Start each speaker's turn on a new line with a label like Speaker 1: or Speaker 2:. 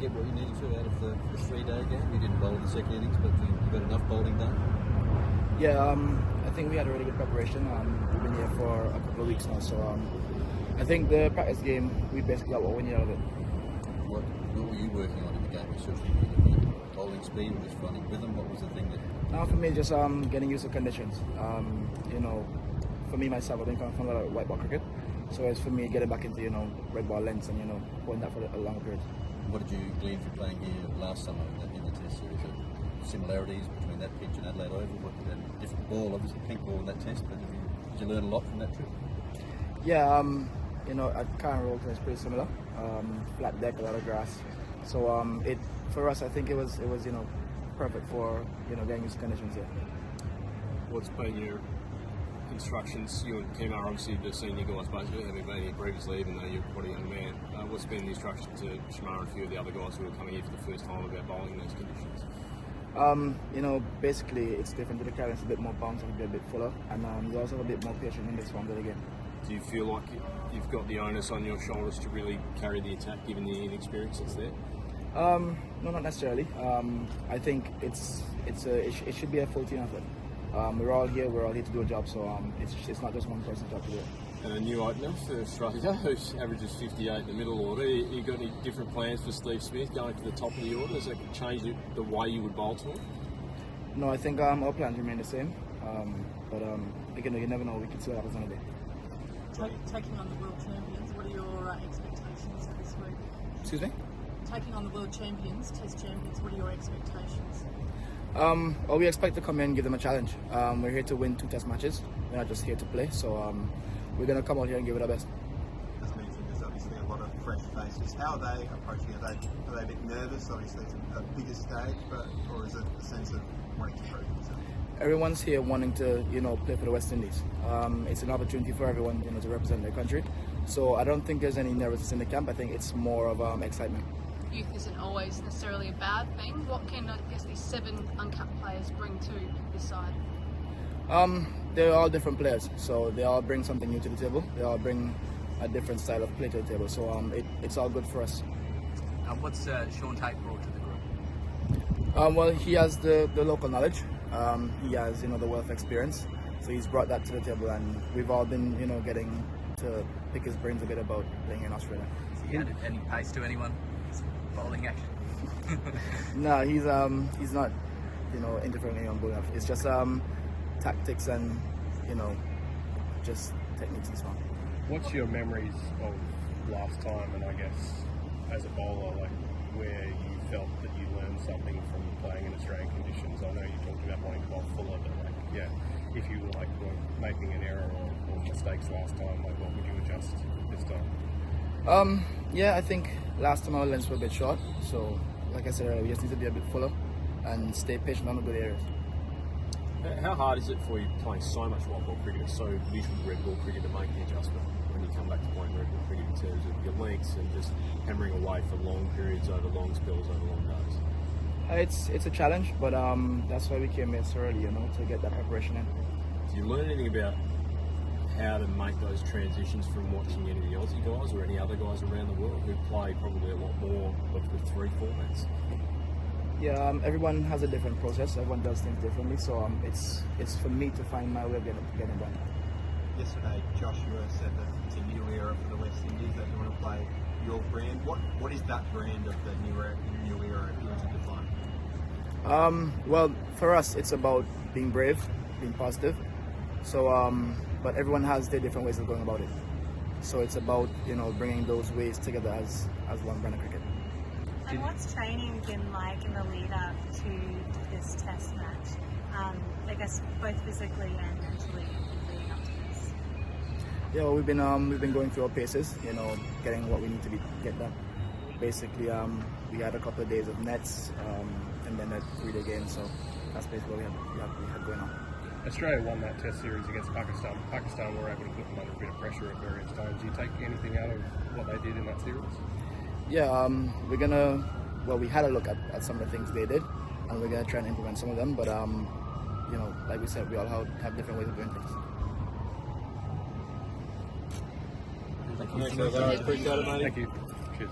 Speaker 1: get what you needed to out of the 3-day game? You didn't bowl in the second innings, but you got enough bowling done?
Speaker 2: Yeah, I think we had a really good preparation. We've been here for a couple of weeks now, so I think the practice game, we basically got what we needed out of it.
Speaker 1: What were you working on in the game yourself? Bowling speed or just running rhythm? What was the thing that...
Speaker 2: For me, just getting used to conditions. For me myself, I've been coming from a lot of white ball cricket, so it's for me getting back into red ball lengths and playing that for a longer period.
Speaker 1: What did you glean from playing here last summer in the Test series? Similarities between that pitch and Adelaide Oval? A different ball, obviously pink ball in that Test, but did you learn a lot from that trip?
Speaker 2: Yeah, at Karen Roll it's pretty similar. Flat deck, a lot of grass. So for us, I think it was perfect for getting used to conditions here.
Speaker 3: What's been your instructions? You and Kim are obviously the senior guys, basically, having been here previously, even though you're quite a young man. What's been the instruction to Shamar and a few of the other guys who are coming here for the first time about bowling in those conditions?
Speaker 2: Basically it's different to the Caribbean. It's a bit more bounce and a bit fuller, and you also have a bit more patience in this form of the game.
Speaker 3: Do you feel like you've got the onus on your shoulders to really carry the attack, given the inexperience that's there?
Speaker 2: No, not necessarily. I think it should be a full team effort. We're all here to do a job, so it's not just one person's job to do it.
Speaker 3: And a new opener for Australia, who averages 58 in the middle order. You got any different plans for Steve Smith going to the top of the order? Does that change the way you would bowl to him?
Speaker 2: No, I think our plans remain the same. But again, you never know. We can see what happens on the day.
Speaker 4: Taking on the world champions, what are your expectations for this week?
Speaker 2: Excuse me?
Speaker 4: Taking on the world champions, Test champions, what are your expectations?
Speaker 2: Well, we expect to come in and give them a challenge. We're here to win 2 Test matches. We're not just here to play, so we're going to come out here and give it our best.
Speaker 5: As mentioned, there's obviously a lot of fresh faces. How are they approaching it? Are they a bit nervous? Obviously, it's a bigger stage, or is it a sense of wanting to prove themselves?
Speaker 2: Everyone's here wanting to, play for the West Indies. It's an opportunity for everyone, to represent their country. So I don't think there's any nervousness in the camp. I think it's more of excitement.
Speaker 6: Youth isn't always necessarily a bad thing. What can, these 7 uncapped players bring to this side?
Speaker 2: They're all different players, so they all bring something new to the table. They all bring a different style of play to the table, so it's all good for us.
Speaker 7: What's Sean Tate brought to the group?
Speaker 2: Well, he has the local knowledge. He has the wealth of experience, so he's brought that to the table, and we've all been getting to pick his brains a bit about playing in Australia.
Speaker 7: Has he added any pace to anyone? Bowling action?
Speaker 2: No, he's not interfering on bowling action. It's just tactics and just techniques and so on.
Speaker 8: What's your memories of last time, and I guess as a bowler, like where you felt that you learned something from playing in Australian conditions? I know you talked about wanting to bowl fuller, but if you were making an error or mistakes last time, what would you adjust this time?
Speaker 2: I think last time our lengths were a bit short, so like I said earlier, we just need to be a bit fuller and stay patient on the good areas.
Speaker 3: How hard is it for you playing so much white ball cricket, so little red ball cricket, to make the adjustment when you come back to playing red ball cricket in terms of your lengths and just hammering away for long periods over long spells over long days?
Speaker 2: It's a challenge, but that's why we came here so early, to get that preparation in.
Speaker 3: Do you learn anything about how to make those transitions from watching any of the Aussie guys or any other guys around the world who play probably a lot more of the 3 formats?
Speaker 2: Yeah, everyone has a different process. Everyone does things differently, so it's for me to find my way of getting done.
Speaker 5: Yesterday, Joshua said that it's a new era for the West Indies, that you want to play your brand. What is that brand of the new era if you were to define?
Speaker 2: Well, for us, it's about being brave, being positive. So, but everyone has their different ways of going about it. So it's about bringing those ways together as one brand of cricket.
Speaker 9: And what's training been like in the lead up to this Test match? I guess both physically and mentally leading up to this.
Speaker 2: Yeah, well, we've been going through our paces, getting what we need to get done. Basically, we had a couple of days of nets, and then a 3-day game. So that's basically what we had going on.
Speaker 8: Australia won that Test series against Pakistan. Pakistan were able to put them under a bit of pressure at various times. Do you take anything out of what they did in that series?
Speaker 2: Yeah, we had a look at some of the things they did, and we're gonna try and implement some of them. But like we said, we all have different ways of doing things.
Speaker 3: Thank you. Appreciate it, mate.
Speaker 8: Thank you. Cheers.